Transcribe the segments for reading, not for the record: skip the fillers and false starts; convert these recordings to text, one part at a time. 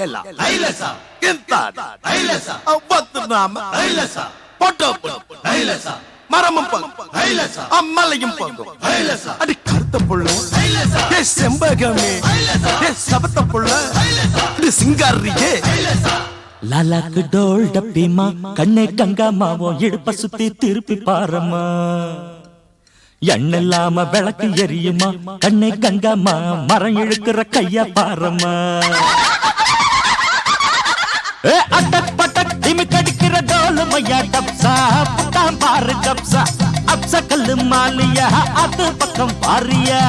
ಎಲ್ಲ ಐಲಸ ಇಂತ ಐಲಸ ಅವತ್ತು ನಾಮ ಐಲಸ பொட்டோ ஐலச மரமும் பங்கும் ஐலச அம்மலையும் பங்கும் ஐலச அடி கருத்த புள்ள ஐலச ஏ செம்பகமே ஐலச ஏ சபத்த புள்ள ஐலச அடி சிங்காரியே ஐலச லாலாக்கு டோல் டப்பிமா கண்ணே கங்காமாவோ இடுப்ப சுத்தி திருப்பி பாரம்மா எண்ணில்லாம விளக்கு எரியுமா கண்ணே கங்காமா மரம் இழுக்கிற கைய பாரம்மா அட்டக் பட்டக் திமிக்கடிக்கிற டோல் மையா டப்சா புட்டாம் பாரு கப்சா அப்சா கல்லு மாலியா அது பக்கம் பாரியா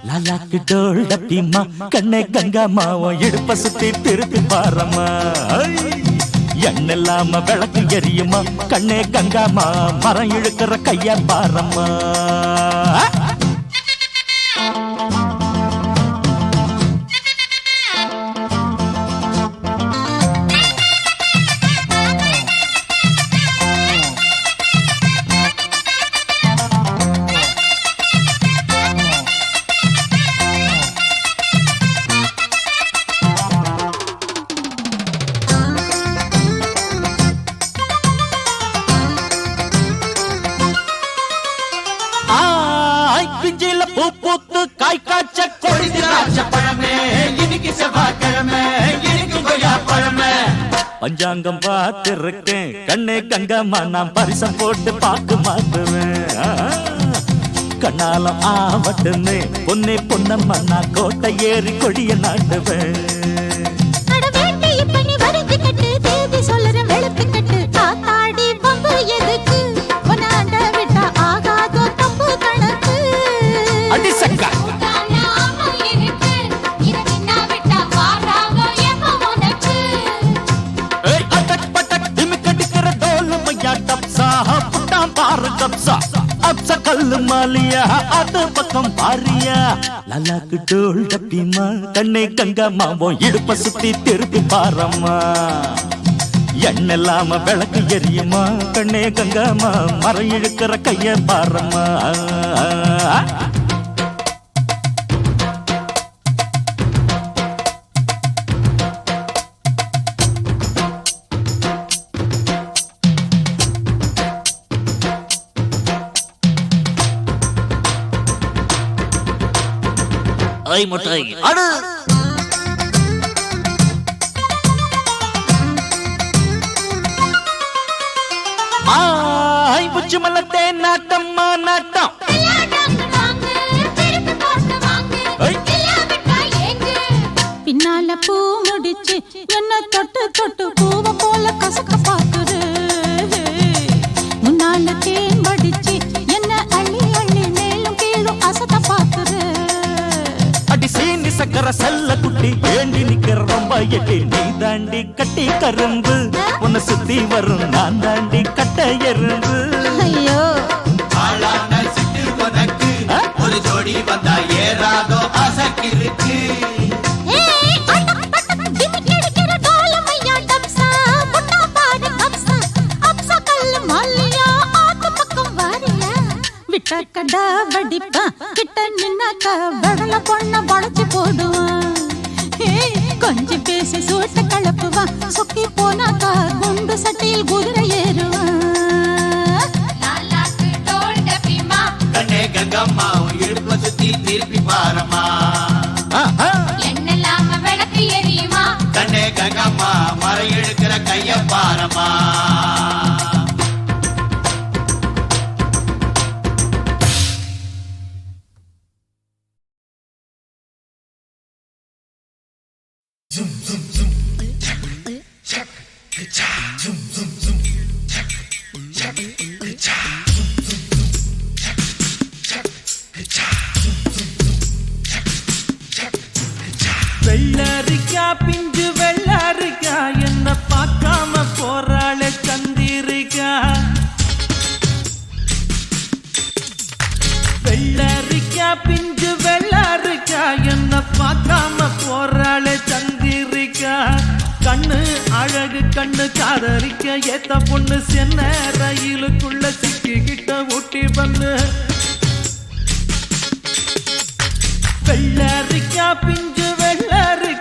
லாலாக்கு டோல் டப்பிமா கண்ணே கங்காமாவோ இடுப்ப சுத்தி திருப்பி பாரம்மா எண்ணில்லாம விளக்கு எரியுமா கண்ணே கங்காமா மரம் இழுக்கிற கைய பாரம்மா பஞ்சாங்கம் பார்த்திருக்கேன் கண்ணே கங்கம்மா நான் பரிசம் போட்டு பார்க்க மாட்டுவேன் கண்ணாலம் ஆவட்டுமே பொன்னே பொன்னம்மா நான் கோட்டை ஏறி கொடிய நாட்டுவேன் அடி சக்கா கல்லு மாலியா அது பக்கம் பாரியா லாலாக்கு டோல் டப்பிமா கண்ணே கங்காமாவோ இடுப்ப சுத்தி திருப்பி பாரம்மா எண்ணில்லாம விளக்கு எரியுமா கண்ணே கங்காமா மரம் இழுக்கிற கைய பாரம்மா ஐ முட்டை அடு ஐ புச்சு மலத்தே நாட்டம்மா நாட்டம் பின்னால பூ முடிச்சு என்ன தொட்டு தொட்டு பூவ போல கசக்க பாக்குது முன்னால தேன் வடிச்சு என்ன அள்ளி அள்ளி மேலும் கீழும் அசத்த பாக்குது சீனி சக்கர செல்ல குட்டி ஏண்டி நிக்கிற ரொம்ப எட்டி நீ தாண்டி கட்டி கரும்பு உன்னை சுத்தி வரும் நான் தாண்டி கட்ட எறும்பு ஐயோ ஒரு ஜோடி வந்தா ஏறாதோ அசக்கிருக்கு கடா வடிப்பா கிட்ட நின்னாக்கா வடல பொண்ண வளைச்சு போடுவான் கொஞ்சி பேசி சூட்ட கலப்புவான் சொக்கி போனாக்கா குண்டு சட்டியில் குதிரை ஏறுவான் கண்ணே கங்கம்மா இடுப்ப சுத்தி திருப்பி பாரம்மா எண்ணெல்லாம விளக்கு எரியுமா கண்ணே கங்கம்மா மரம் இழுக்கிற கைய பாரம்மா Zoom zoom zoom, chak chak cha, zoom zoom zoom, chak chak cha, zoom zoom zoom, chak chak cha, zoom zoom zoom, chak chak cha. வெள்ளரிக்கா பிஞ்சு வெள்ளரிக்கா என்ன பார்க்காம போறாளே சந்திரிக்கா வெள்ளரிக்கா பிஞ்சு வெள்ளரிக்கா என்ன பார்க்காம போறாளே சந்திரிக்கா கண்ணு அழகு கண்ணு காதரிக்க ஏத்த பொண்ணு சென்ன ரயிலுக்குள்ள சிக்கிக்கிட்ட ஊட்டி வந்து வெள்ளரிக்கா பிஞ்சு வெள்ளரிக்கா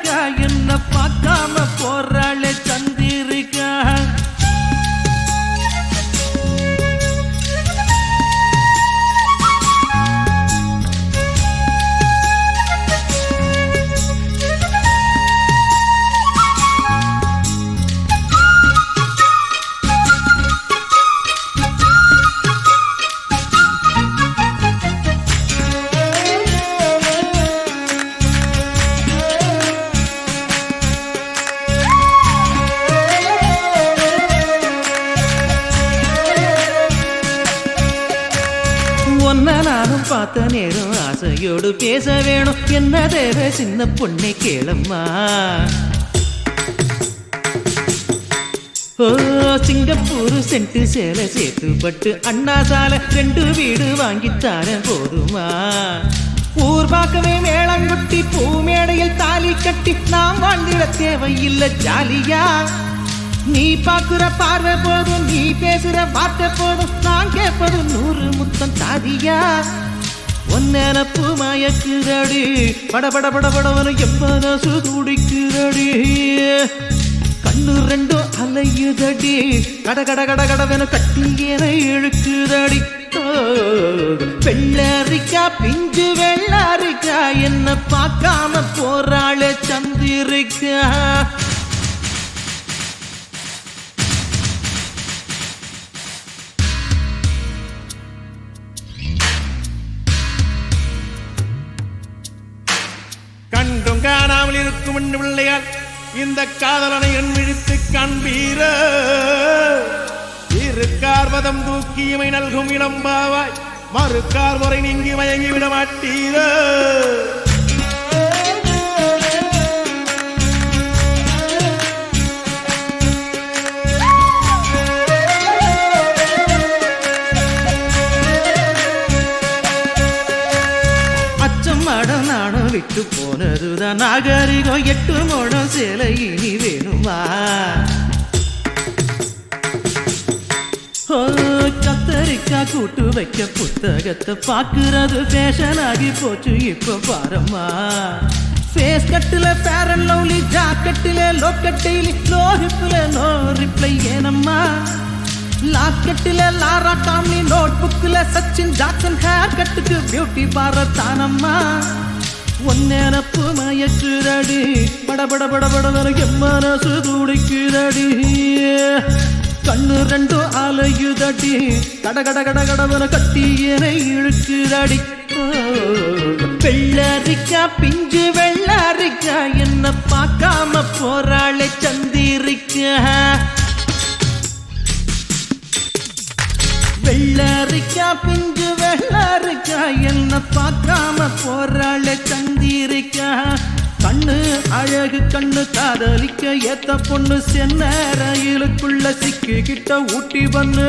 பார்த்த நேரம் ஆசையோடு பேச வேணும். என்ன தேவை சின்ன பொண்ணை கேளம்மா. ஓ சிங்கப்பூர் சென்ட்டு சேலை சேர்த்து பட்டு அண்ணா சாலை 2 வீடு வாங்கித்தார போதுமா. ஊர் பார்க்கவே மேளங்குட்டி பூ மேடையில் தாலி கட்டி நாம் வாழ்ந்திட தேவையில்லை ஜாலியா. நீ பார்க்குற பார்வை போதும், நீ பேசுற வார்த்தை போதும், நான் கேட்பது 100 முத்தம் தாதியா. ஒன்னப்பு மயக்குதடி படபட படபடவனு எப்பனசு துடிக்குதடி. கண்ணு 2 அலையுதடி கட கட கட கடவென கட்டியேன இழுக்குதடி. வெள்ளரிக்கா பிஞ்சு வெள்ளரிக்கா என்ன பார்க்காம போறாளே சந்திரிக்கா. கண்டும் காணாமல் இருக்கும் பிள்ளையால் இந்த காதலனை என் விழித்து காண்பீர. இருக்கார்வதம் தூக்கியமை நல்கும் இளம்பாவாய் மறுக்கார் முறை நீங்கி மயங்கி விட மாட்டீர. விட்டு போனதுதான் நாகரிகம் 8 முழம் சேலை இனி வேணுமா. கத்தரிக்கா கூட்டு வைக்க புத்தகத்தை பாக்குறது ஃபேஷன் ஆகி போச்சு இப்ப பாரம்மா. ஃபேஸ் கட்டுல ஃபேர் அண்ட் லவ்லி, ஜாக்கெட்டில லோக்கட்டைலி, லோ ஹிப்ல நோ ரிப்ளை ஏனம்மா. லாக்கெட்டில லாரா டாம்லி, நோட் புக்ல சச்சின் ஜாக்சன், ஹேர் கட்டுக்கு பியூட்டி பார்லர் தானம்மா. ஒன்னப்பு மயக்குதடி படபட படபட எம்மனசு துடிக்குதடி. கண்ணு 2 அலையுதடி கட கட கட கடவன கட்டியனை இழுக்குதடி. வெள்ளரிக்கா பிஞ்சு வெள்ளரிக்கா என்ன பார்க்காம போறாளே சந்திரிக்கா. வெள்ளரிக்கா பிஞ்சு வெள்ளரிக்கா என்ன பார்க்காம போறாளே சந்திரிக்கா. கண்ணு அழகு கண்ணு காதலிக்க ஏத்த பொண்ணு சென்ன ரயிலுக்குள்ள சிக்கிக்கிட்ட ஊட்டி பண்ணு.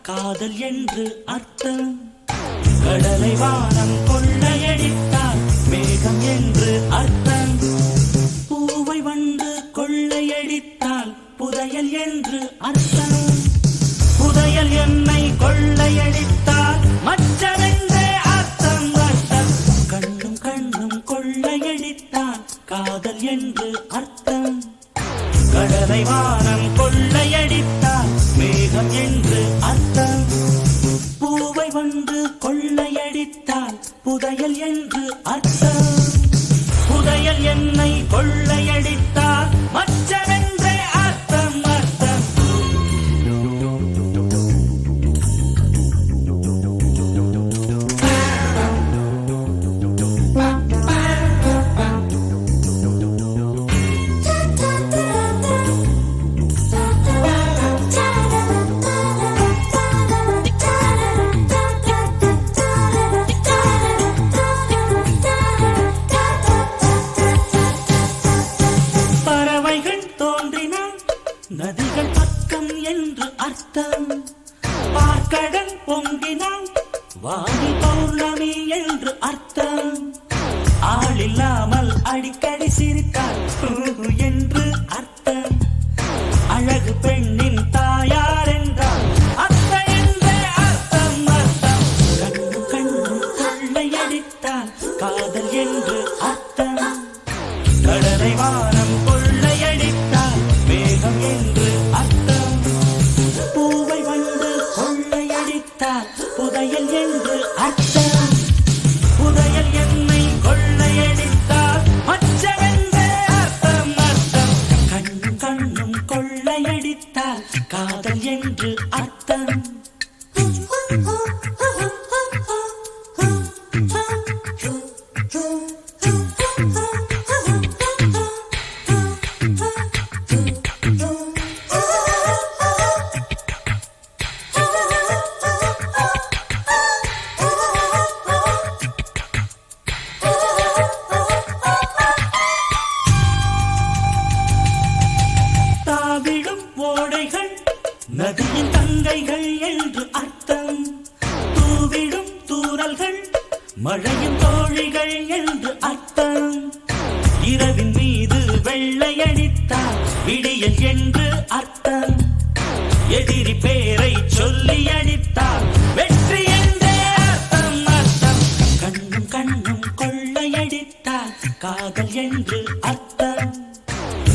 காதல் என்று அர்த்தம். கடலை வானம் கொள்ளையடித்தால் மேகம் என்று அர்த்தம். பூவை வந்து கொள்ளையடித்தால் புதையல் என்று அர்த்தம். புதையல் என்னை கொள்ளையடித்தால் மச்சமென்றே அர்த்தம் அர்த்தம். கண்ணும் கண்ணும் கொள்ளையடித்தால் காதல் என்று அர்த்தம். கடலை வானம் கொள்ளையடித்தால் மேகம் என்று அர்த்தம். பூவை வந்து கொள்ளையடித்தால் புதையல் என்று அர்த்தம். புதையல் என்னை கொள்ளையடித்தால் மச்சமென்றே அர்த்தம் அர்த்தம். நதிகள் பக்கம் என்று அர்த்தம். பார்க்கடல் பொங்கினால் வாணி பௌர்ணமி என்று அர்த்தம். ஆளில்லாமல் அடிக்கடி சிரித்தால் என்று அர்த்தம். அழகு பெண்ணின் தாயார் என்றால் அத்தை என்றே அர்த்தம் கொள்ளையடித்தால் காதல் என்று அர்த்தம். கடலை வானம் கொள்ளையடித்தால் மேகம் என்று அர்த்தம். பூவை வந்து கொள்ளையடித்தால் புதையல் என்று அர்த்தம். புதையல் என்னை கொள்ளையடித்தால் மச்சமென்று அர்த்தம் அர்த்தம். கண்ணும் கண்ணும் கொள்ளையடித்தால் காதல் என்று அர்த்தம். தாவிடும் ஓடைகள் நதியின் தங்கைகள் என்று அர்த்தம். தூவிடும் தூறல்கள் மழையும் தோழிகள் என்று அர்த்தம். இரவின் மீது வெள்ளையடித்தால் விடியல் என்று அர்த்தம். எதிரி பேரை சொல்லி அடித்தால் வெற்றி என்றே அர்த்தம் அர்த்தம். கண்ணும் கண்ணும் கொள்ளையடித்தால் காதல் என்று அர்த்தம்.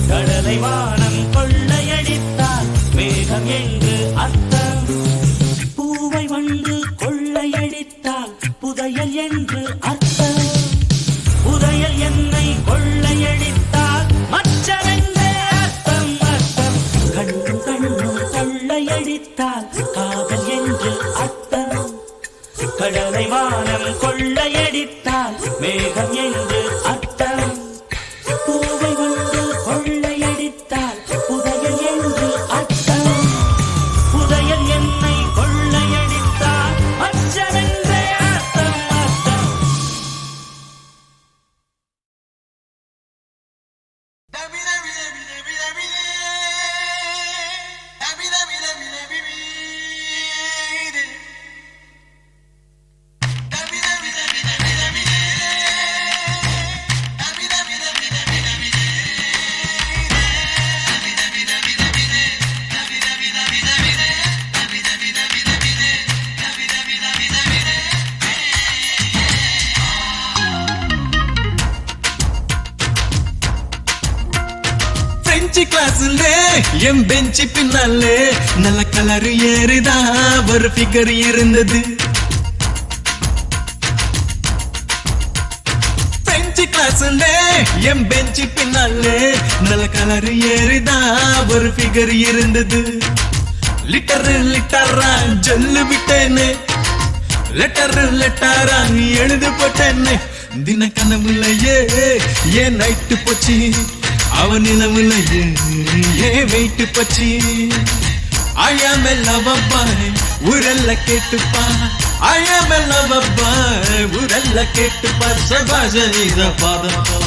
கடலை வானம் கொள்ளையடித்தால் மேகம் என்று அர்த்தம். பூவை வந்து கொள்ளையடித்தால் புதையல் என்று அர்த்தம். புதையல் என்னை கொள்ளையடித்தால் மச்சமென்றே அர்த்தம் அர்த்தம். கண்ணும் கண்ணும் கொள்ளையடித்தால் காதல் என்று அர்த்தம். கடலை வானம் கொள்ளையடித்தால் மேகம் என்று அர்த்தம். பூவை வந்து கொள்ளையடித்தால் புதையல் என்று அர்த்தம். புதையல் என்னை கொள்ளையடித்தால் மச்சமென்றே அர்த்தம் அர்த்தம். பிரெஞ்சு கிளாஸ்ல என் பெஞ்சு பின்னாலே நல்ல கலர் ஏறுதா ஒரு ஃபிகர் இருந்தது. பிரெஞ்சு கிளாஸ்ல என் பெஞ்சு பின்னாலே நல்ல கலர் ஏறுதா ஒரு ஃபிகர் இருந்தது. லிட்டர் லிட்டரா ஜொல்லு விட்டேன்னு லெட்டர் லெட்டரா எழுது போட்டேன்னு தின கனவுலையே ஏன் நைட்டு போச்சு அவன் நிலவுலையே ஏன் வெயிட்டு போச்சு. I am a lover boy ஊரெல்ல கேட்டுப்பா. I am a lover boy ஊரெல்ல கேட்டுப்பா. சபாஷ நீத பாதப்பா.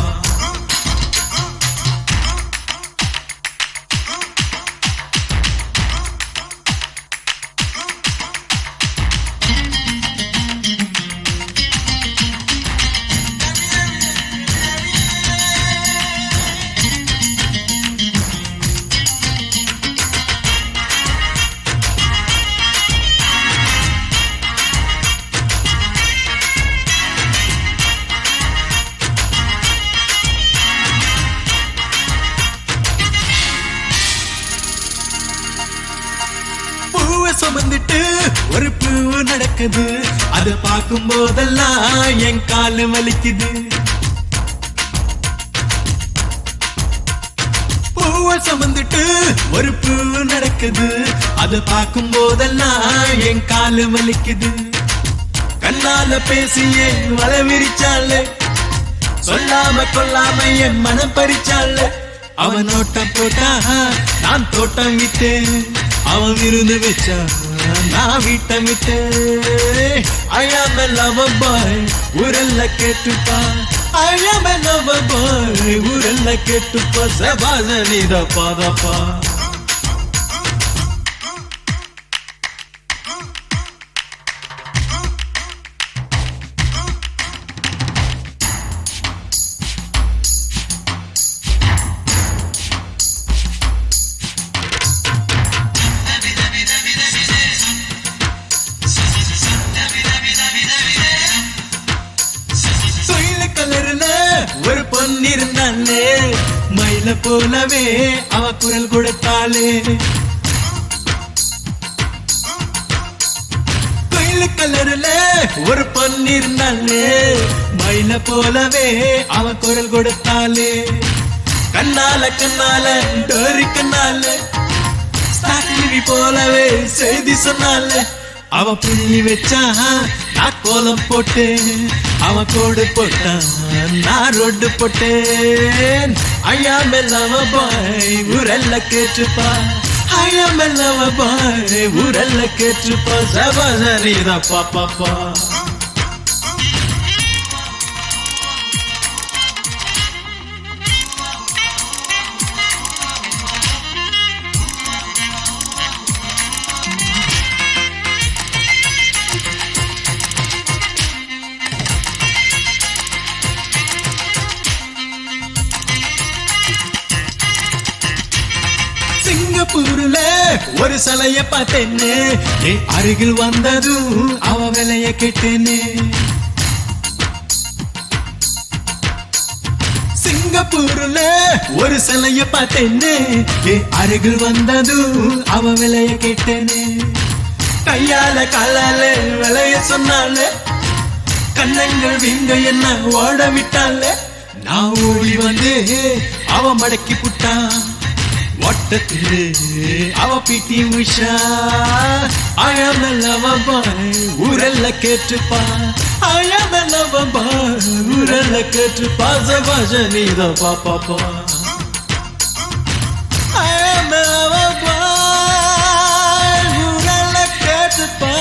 சுமந்துட்டு ஒரு பூ நடக்குது அத பார்க்கும் போதெல்லாம் என் காலு வலிக்குது. பூவை சுமந்துட்டு ஒரு பூ நடக்குது அத பார்க்கும் போதெல்லாம் என் காலு வலிக்குது. கண்ணால பேசியே வலை விரிச்சாலே சொல்லாம கொல்லாம என் மனம் பறிச்சாலே. அவன் ஓட்டம் போட்டா நான் தோட்டம் விட்டேன். அவன் விருந்து வச்சா நான் வீட்டம் விட்டேன். I am a lover boy ஊரெல்ல கேட்டுப்பா. I am a lover boy ஊரெல்ல கேட்டுப்பா. சபாஷ நீத பாதப்பா. மயில போலவே அவ குரல் கொடுத்தாளே மயில கலர்ல ஒரு பொண்ணு இருந்தாளே மயில போலவே அவ குரல் கொடுத்தாளே கண்ணால கண்ணால டோரி கண்ணால சாக்கிவி போலவே செய்தி சொன்னால அவ புள்ளி வச்சா நான் கோலம் போட்டேன் அவ கோடு போட்டான் நான் ரோடு போட்டேன் ஐயா மெல்லவ பாய் ஊரெல்ல கேட்டுப்பா ஐயா மெல்லவ பாய் ஊரெல்ல கேட்டுப்பா சபசரிதா பாப்பா சிங்கப்பூர்ல ஒரு சிலைய பார்த்தேன்னு அருகில் வந்ததும் அவ விலைய கேட்டேன்னு சிங்கப்பூர்ல ஒரு சிலைய பார்த்தேன்னு அருகில் வந்ததும் அவ விலைய கேட்டேன்னு கையால காலால விலைய சொன்னால கண்ணங்கள் வீங்க என்ன ஓட விட்டால நான் ஓடி வந்து அவ மடக்கி புட்டான் ஒட்டத்திலே அவ பிடி Usha I am a lover boy ஊரெல்ல கேட்டுப்பா I am a lover boy ஊரெல்ல கேட்டுப்பா சபாஷனிதா பாப்பா I am a lover boy ஊரெல்ல கேட்டுப்பா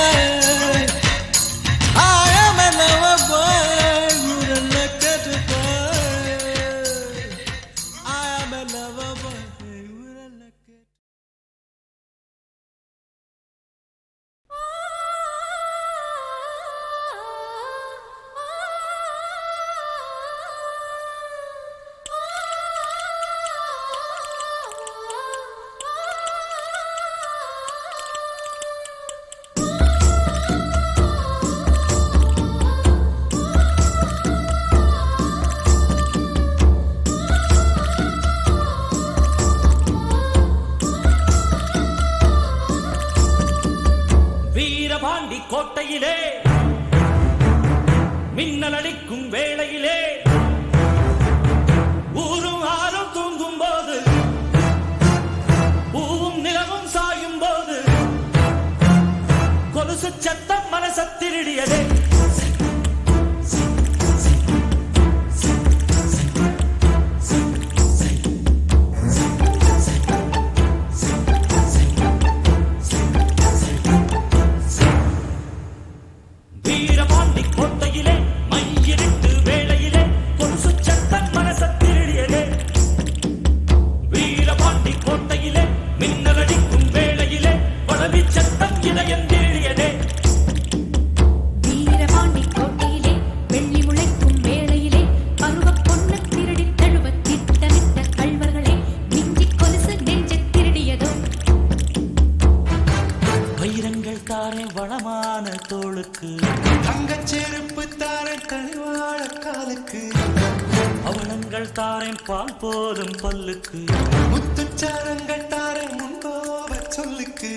I am a lover boy ஊரெல்ல கேட்டுப்பா I am a lover boy Veerapandi கோட்டையிலே மின்னல் அடிக்கும் வேளையிலே ஊரும் ஆறும் தூங்கும் போது பூவும் நிலவும் சாயும் போது கொலுசு சத்தம் மனச திருடியதே வீரபாண்டி கோட்டையிலே மையிருட்டு வேளையிலே கொலுசு சத்தம் மனச திருடியதே வீரபாண்டி கோட்டையிலே மின்னல் அடிக்கும் வேளையிலே பழவி சத்தம் இதயம் தேடியதே வீரபாண்டி கோட்டையிலே வெள்ளி முளைக்கும் வேளையிலே பருவப் பொண்ணு திருடி தழுவ திட்டமிட்ட கள்வர்களே மிஞ்சி கொலுசு நெஞ்ச திருடியதோ வைரங்கள் தாரே வளமான தோளுக்கு செருப்பு தாரன் கனிவாழ காலுக்கு அவலங்கள் தாரேன் பால் போலும் பல்லுக்கு முத்துச்சாரங்கள் தாரன் முன்கோப சொல்லுக்கு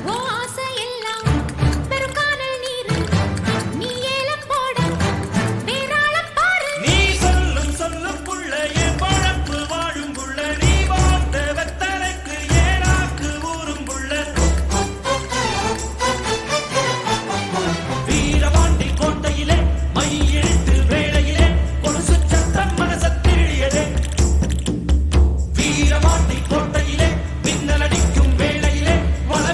ஓ ஆசை எல்லாம் பெரும் கானல் நீர் நீ ஏல போட வேறாள பாரு நீ சொல்லும் சொல்லும் புள்ள என் பழப்பு வாழும் புள்ள நீ பார்த்த வெத்தலைக்கு ஏனாக்கு ஊரும் புள்ள வீரபாண்டி கோட்டையிலே மையிட்டு வேளையிலே கொலுசு சத்தம் மனச திருடியதே வீரபாண்டி கோட்டையிலே மின்னல் அடிக்கும் வேளையிலே வள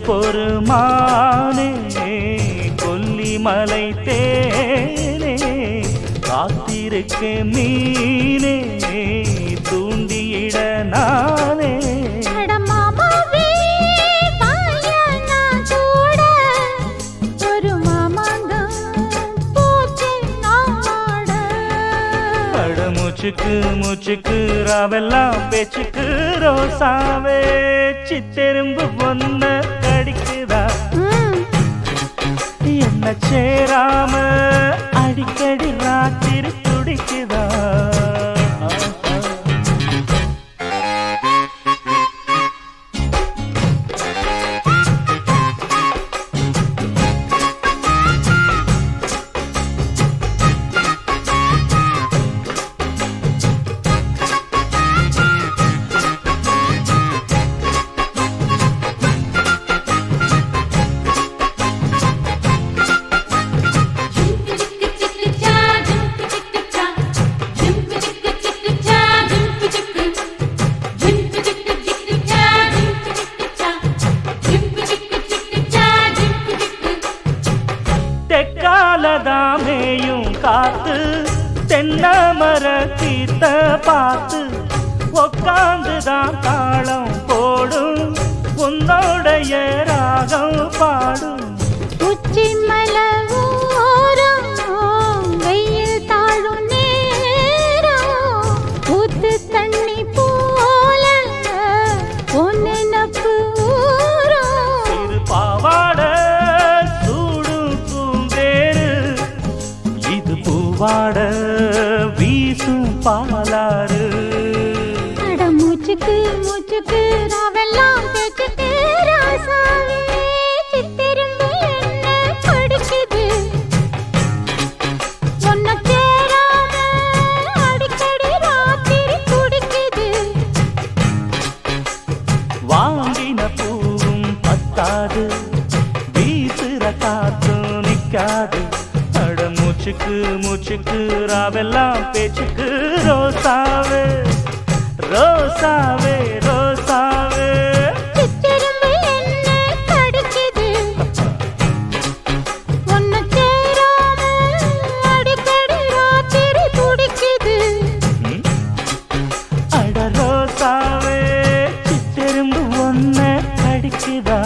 பொறுமானே கொல்லிமலை தேனே காத்திருக்க மீனே தூண்டியிட நானே முச்சுக்கு முச்சுக்கு ராவெல்லாம் பேச்சுக்கு ரோசாவே சித்தெரும்பு பொண்ண கடிக்குதா என்ன சேராம அடிக்கடி ராத்திரி துடிக்குதா தெக்காலதாமேயும் காத்து தென்னமர தீத்த பார்த்து உக்காந்துதான் தாளம் போடும் உன்னோடைய ராகம் பாடும் உச்சி மலவோரம் வெயில் தாழும் நேரம் ஊத்து தண்ணி போல ஒன்னு நப்பு சிறு பாவாட சூடும் பூந்தேரு இது பூவாட வீசும் பாலாறு மூச்சுக்கு மூச்சுக்கு ராவெல்லாம் பேச்சுக்கு ராசாவே சித்திரும்பு என்ன படிக்குது ஒன்ன சேராம அடிக்கடி ராத்திரி துடிக்குது வாங்கின பூவும் பத்தாது வீசுற காத்தும் நிக்காது அட மூச்சுக்கு மூச்சுக்கு ராவெல்லாம் பேச்சுக்கு ரோசாவே ரோசாவே ரோசாவே சித்திரும்பு என்ன படிக்குது ஒன்ன சேராம அடிக்கடி ராத்திரி துடிக்குது அட ரோசாவே சித்தெரும்பு ஒன்ன கடிக்குதா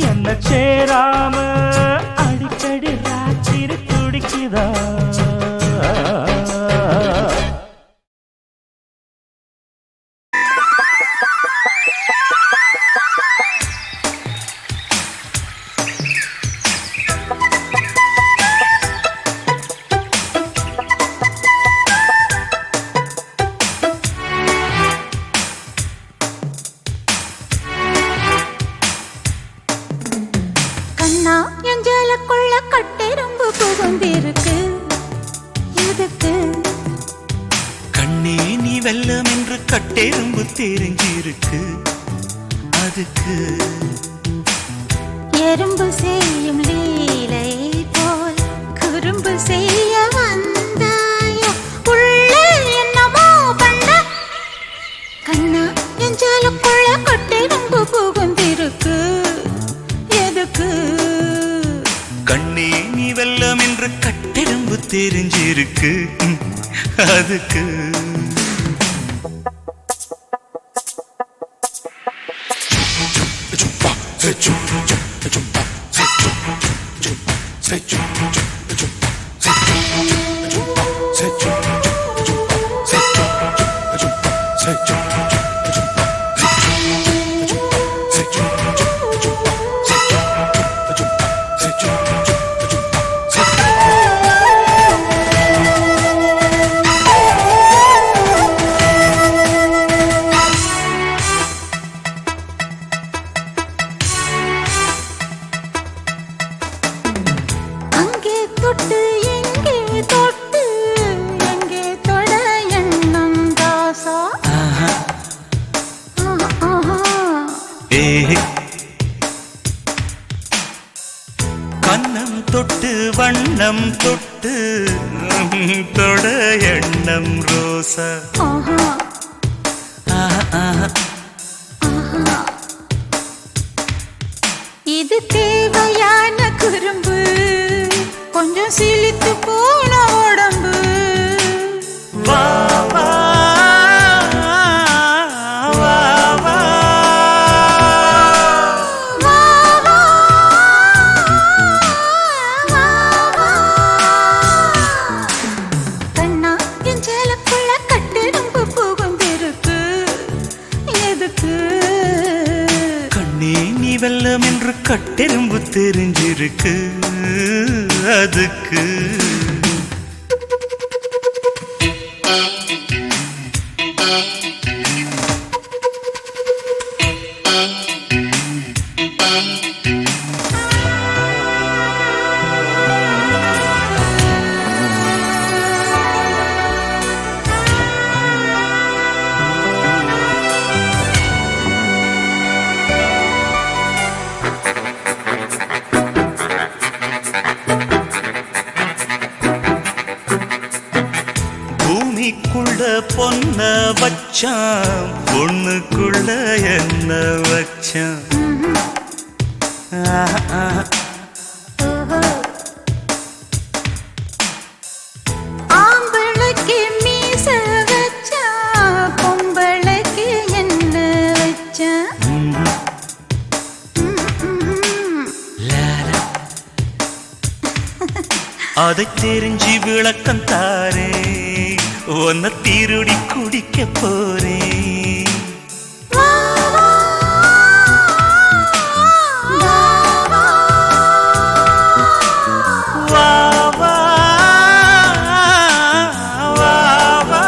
என்ன சேராம அடிக்கடி ராத்திரி துடிக்குதா கண்ணா எஞ்சலுக்குள்ள கட்டெரும்பு புகுந்திருக்கு எதுக்கு கண்ணே நீ வெல்லம் என்று கட்டெரும்பு தெரிஞ்சிருக்கு அதுக்கு எறும்பு செய்யும் லீலை போல் குறும்பு செய்ய வந்தாயோ உள்ளே என்னமோ பண்ண கண்ணா எஞ்சலுக்குள்ள கட்டெரும்பு புகுந்திருக்கு எதுக்கு கண்ணே நீ வெல்லம் என்று கட்டெரும்பு தெரிஞ்சிருக்கு அதுக்கு அங்கே தொட்டு எங்கே தொட்டு எங்கே தொட எண்ணம் தாசா கண்ணம் தொட்டு வண்ணம் தொட்டு தொட எண்ணம் ரோசா கட்டெரும்பு தெரிஞ்சிருக்கு அதுக்கு. பூமிக்குள்ள பொன்ன வச்சான் பொண்ணுக்குள்ள என்ன வச்சான். ஆம்பளைக்கு மீச வச்சா பொம்பளைக்கு என்ன வச்சா. அதை தெரிஞ்சு விளக்கம் தாரே உன்னை திருடி குடிக்க போறேன். வா வா வா வா.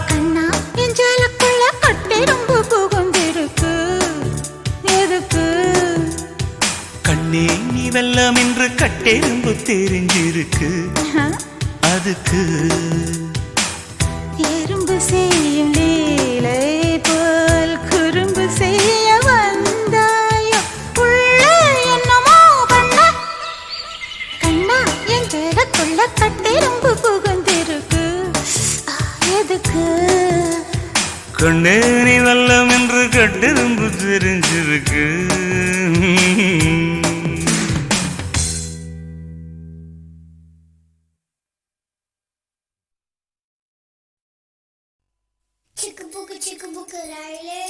கண்ணா என் ஜாலக்குள்ள கட்டெரும்பு புகுந்திருக்கு எதுக்கு. கண்ணே நீ வெல்லம் என்று கட்டெரும்பு தெரிஞ்சிருக்கு அதுக்கு. எறும்பு செய்யும் லீலை போல் குறும்பு செய்ய வந்தாயோ உள்ள என்னமோ பண்ண. கண்ணா என் ஜாலக்குள்ள கட்டெரும்பு புகுந்திருக்கு எதுக்கு. கண்ணே நீ வெல்லம் என்று கட்டெரும்பு தெரிஞ்சிருக்கு. சிக்கு புக்கு ரயிலே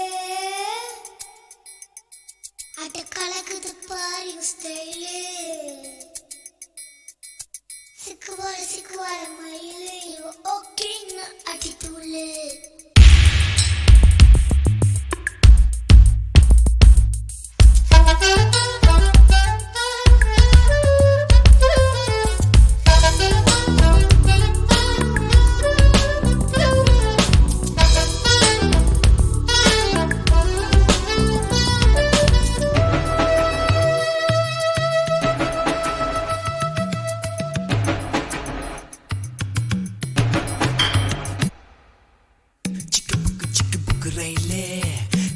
அட கலக்குது பாரு ஸ்டைலே. சிக்குவார மயிலே இவ ஓகேன்னு அடித்தூளே.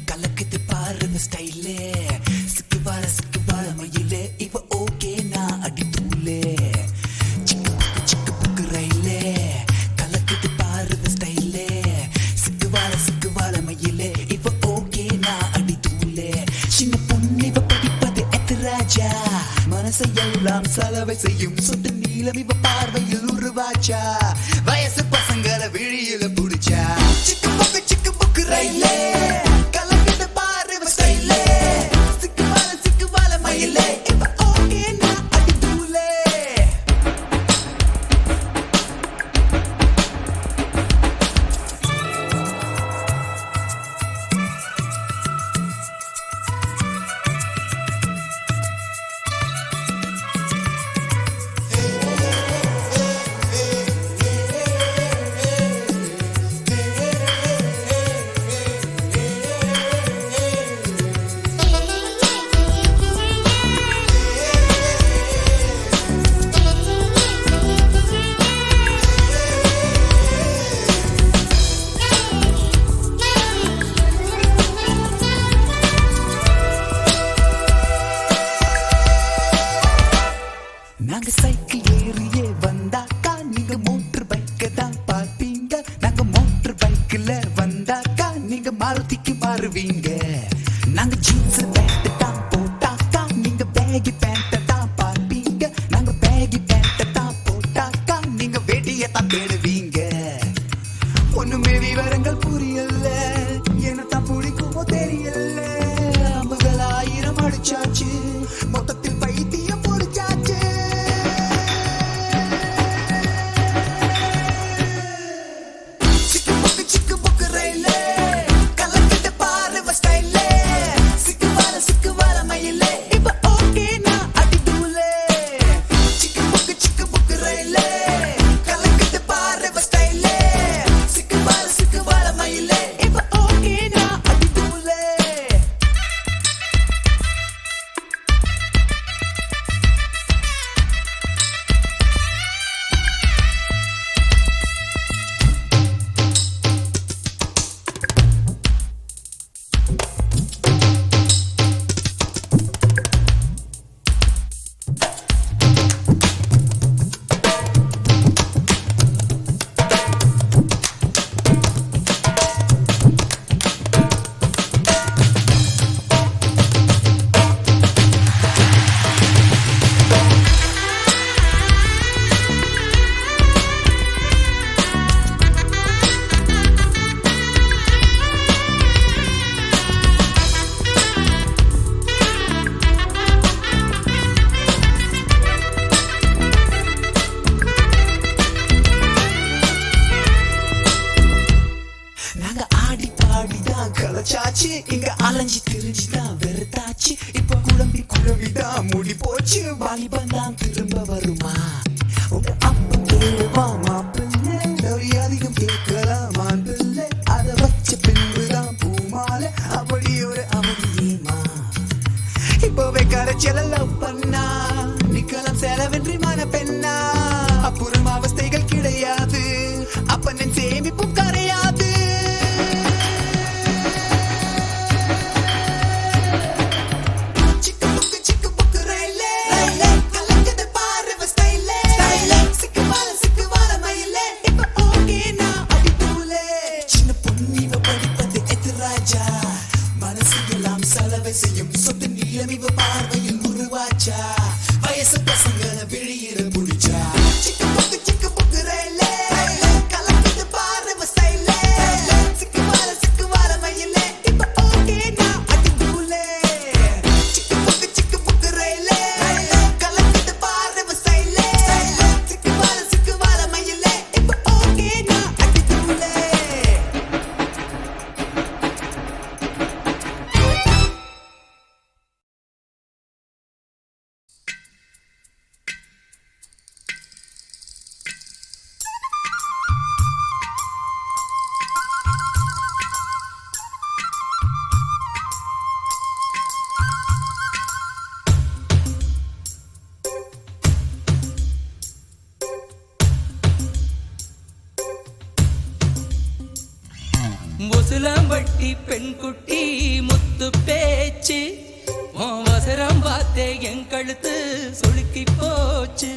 கலக்குது பாரு ஸ்டைலே. சிக்குவார மயிலே இவ ஓகே நான் அடித்தூளே. சிக்கு புக்கு ரயிலே கலக்குது பாரு ஸ்டைலே. சிக்குவார மயிலே இவ ஓகே நான் அடித்தூளே. சின்ன பொண்ணு இவ படிப்பது எத்திராஜா மனசையெல்லாம் சலவை செய்யும் சுட்டு நீளம் இவ பார்வையில் உருவாச்சா. வயசு பசங்கள விழியில புடிச்சா. சிக்கு புக்கு ரயிலே கலக்குது பாரு ஸ்டைலே. சிக்குவார மயிலே இவ ஓகே நான் அடித்தூளே. ஆச்சு இங்க அலைஞ்சி திரிஞ்சுதான் வெறுத்தாச்சு இப்ப குழம்பிதான் மூடி போச்சு வாலிபன் தான் திரும்ப வருமா உங்க அப்பா கேவா மாப்பிள்ளை அதிகம் கேட்கலாமா பிள்ளை அதை வச்ச பின்புதான் பூமால அப்படி ஒரு அவதியேமா இப்பவே கரைச்சல லவ் பண்ணா நிக்கலாம் செலவின்றி மன பெண்ணா அப்புறம் அவஸ்தைகள் கிடையாது அப்பனின் சேமிப்பும் கரையாது செய்யும் சொத்து நிலமிவு பார்வையில் உருவாச்சா வயசு பசங்களை விழியிற புடிச்சா சிக்கு புக்கு ரயிலே கலக்குது பாரு ஸ்டைலே சிக்கு வார மயிலே இப்ப ஓகே நான் அடி தூளே சிக்கு புக்கு ரயிலே கலக்குது பாரு ஸ்டைலே சிக்கு வார மயிலே இப்ப ஓகே நான் அடி தூளே முசுலம்பட்டி பெண் குட்டி முத்து பேச்சு அவசரம் பார்த்தே என் கழுத்து சுளுக்கி போச்சு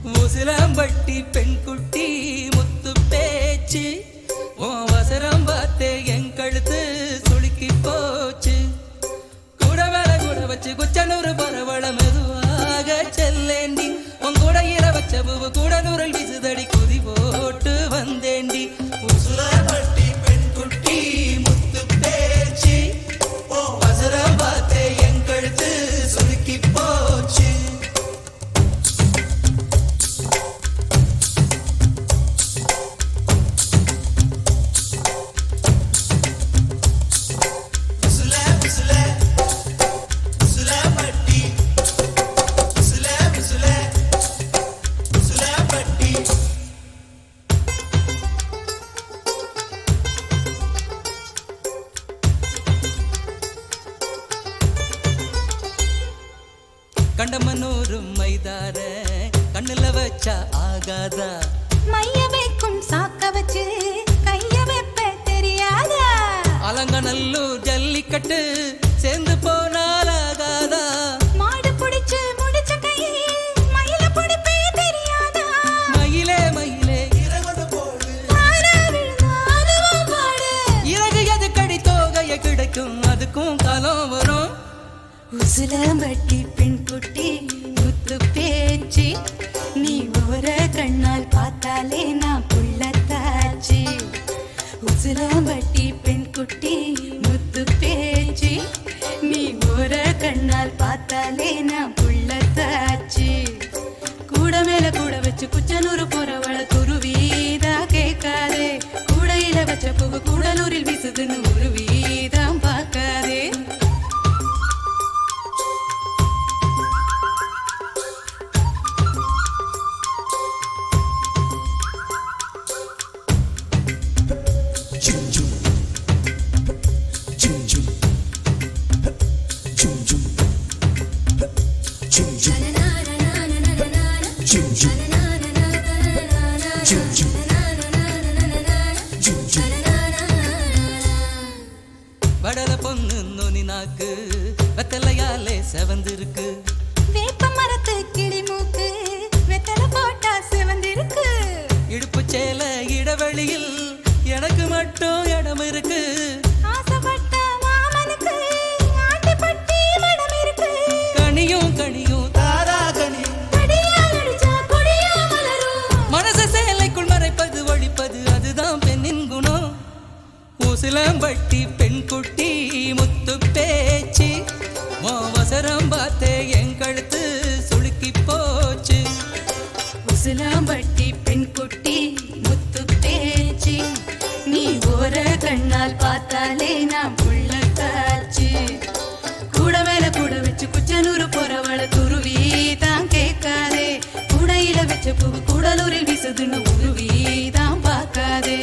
முசுலம்பட்டி பெண் குட்டி முத்து பேச்சு அவசரம் பார்த்தே என் கழுத்து சுளுக்கி போச்சு வச்சு குச்சனூறு பரவள மெதுவாக செல்லேண்டி உங்கூட இர வச்ச பூவு கூட நூறல் விசுதடி குதி போட்டு வந்தேண்டி உசுலப்பட்டி பெண் குட்டி முத்து பேச்சு வசரம் பார்த்தே என் கழுத்து சுருக்கி போச்சு கண்டமனூரு மைதார கண்ணுல வச்சா ஆகாதா மைய வைக்கும் சாக்க வச்சு கைய வைப்ப தெரியாதா அலங்கநல்லூர் ஜல்லிக்கட்டு சேர்ந்து போனால் ஆகாதா மாடு புடிச்சு முடிச்ச கையே மயில புடிப்பே தெரியாதா மயிலே மயிலே இறகு எது கடி தோகைய கிடைக்கும் அதுக்கும் காலம் வரும் உசுலம்பட்டி பெண் குட்டி முத்து பேச்சு நீ ஓர கண்ணால் பார்த்தாலே நான் புள்ளத்தாச்சு உசுலம்பட்டி பெண் குட்டி முத்து பேச்சு நீ ஓர கண்ணால் பார்த்தாலே நான் புள்ளத்தாச்சு கூட மேல கூட வச்சு குச்சனூறு போறவள குருவீதா கேட்காதே கூடையில வச்ச புகு கூடலூரில் வீசுதுன்னு ஒரு வீதம் பார்க்காதே வடல பொண்ணு நோனி நாக்கு வெத்தலையாலே செவந்திருக்கு வேப்ப மரத்து கிளி மூக்கு வெத்தலை போட்டா சிவந்திருக்கு இடுப்பு சேல இடைவெளியில் எனக்கு மட்டும் இடம் இருக்கு ஆசைப்பட்ட மாமனுக்கு ஆட்டிப்பட்டி மனம் இருக்கு கனியும் கனியும் தாரா கனியும் கடியால் அடிச்சா கொடியா மலரும் மனச சேலைக்குள் மறைப்பது ஒழிப்பது அதுதான் பெண்ணின் குணம் உசிலம்பட்டி பெண் குட்டி முத்து பேச்சு அவசரம் பார்த்தே என் கழுத்து சுளுக்கி பார்த்தாலே நான் புள்ளத்தாச்சு கூட மேல கூட வச்சு குச்சனூர் போறவள துருவி தான் கேட்காதே கூடையில வச்ச பூவு கூடலூரில் வீசுதுன்னு உருவி தான் பார்க்காதே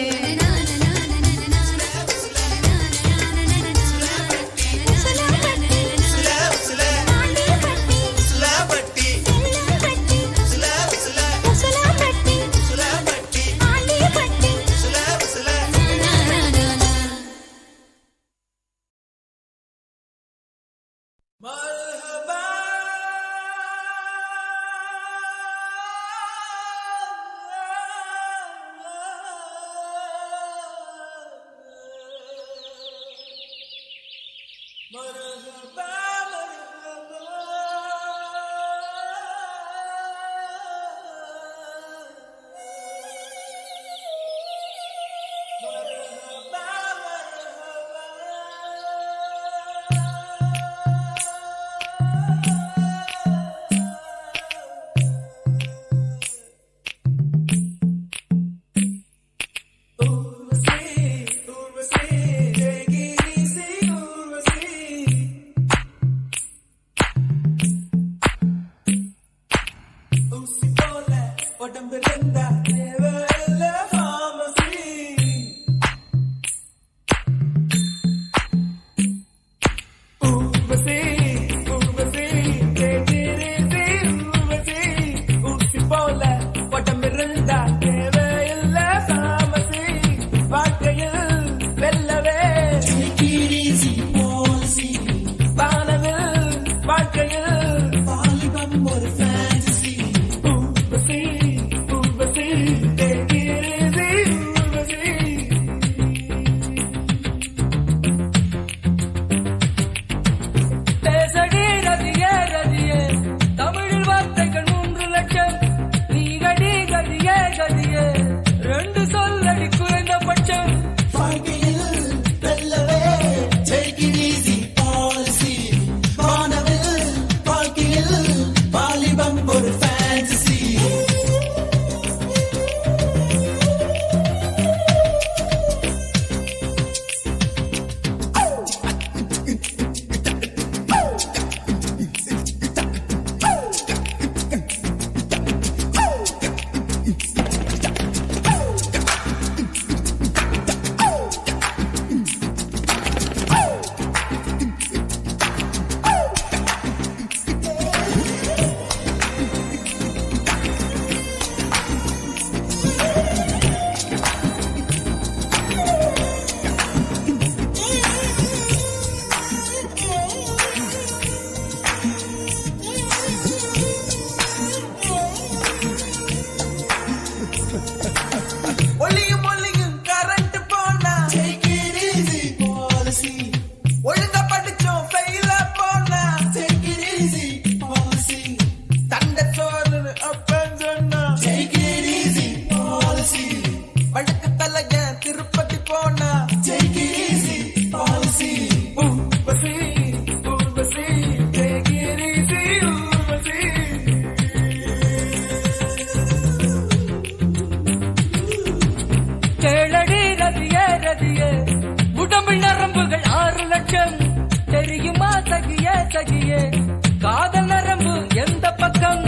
காதல் நரம்பு எந்த பக்கம்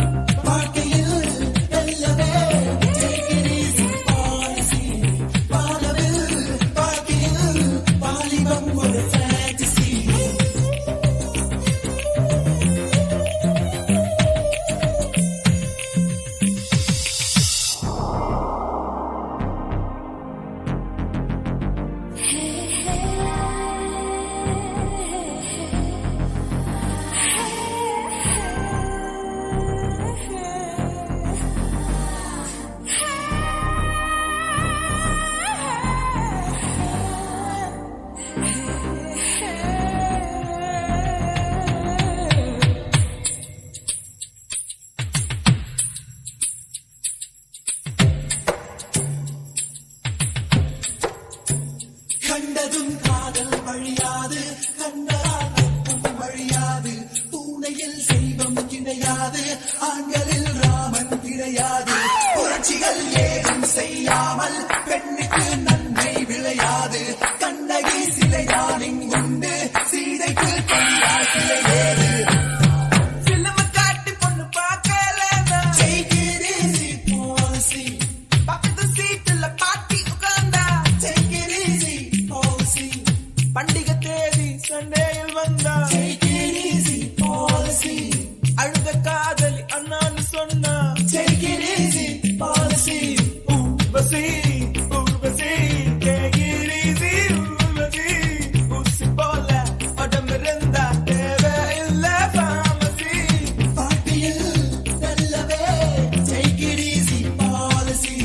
வந்தா அழுத காதலி அண்ணான்னு சொன்னா Urvashi Urvashi take it easy Urvashi ஊசி போல உடம்பிருந்தா தேவையில்லை pharmacy பாட்டியில் நல்லவே take it easy policy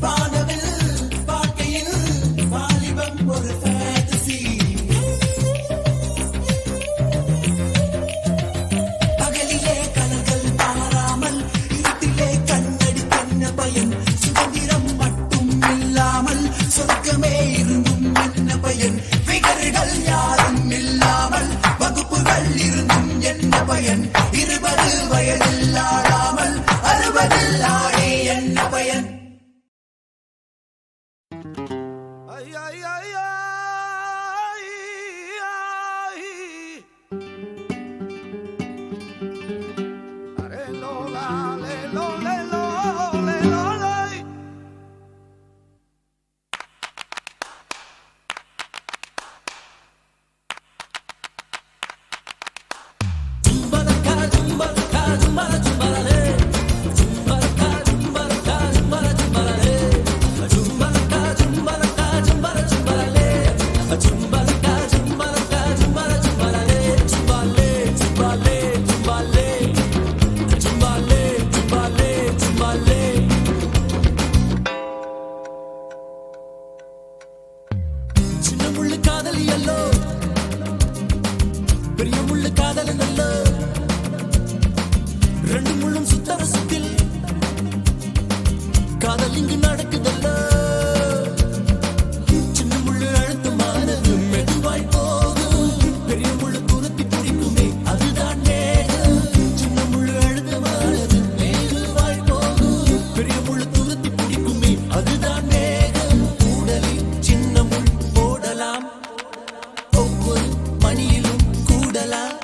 வானவில் வாழ்க்கையில் வாலிபம் ஒரு fantasy பகலிலே கலங்கள் பாராமல் இருட்டிலே கண்ணடி கண்ண பயன் சுதந்திரம் மட்டும் இல்லாமல் சொர்க்கமே இருந்தும் என்ன பயன் ஃபிகர்கள் யாரும் இல்லாமல் வகுப்புகள் இருந்தும் என்ன பயன் 20 வயதில் ஆடாமல் 60 ஆடி என்ன பயன் சின்ன முள்ளு காதலி அல்லோ பெரிய முள்ளு காதல் நல்லோ ரெண்டு முள்ளும் சுத்தர சுத்தில் காதல் இங்கு நடக்குதல்லோ சின்ன முள்ளு அழுத்தமானது மெதுவாய் போகும் பெரிய முள்ளு துரத்தி பிடிக்குமே அதுதான் நேரம் சின்ன முள்ளு அழுத்தமானது மெதுவாய் போகும் பெரிய முள்ளு துரத்தி பிடிக்குமே அதுதான் நேரம் உடலில் சின்ன முள் போடலாம் ஒவ்வொரு மணியிலும் கூடலாம்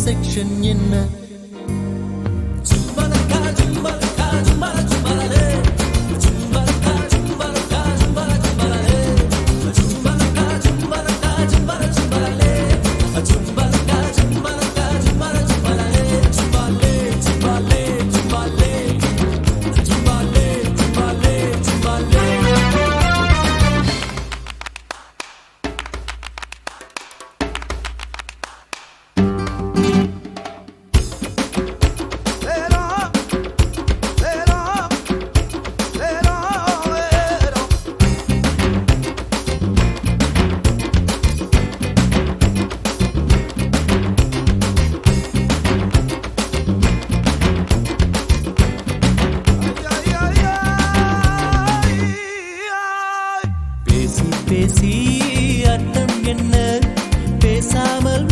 செக்ஷன் என்ன பேசி பேசி அர்த்தம் என்ன பேசாமல்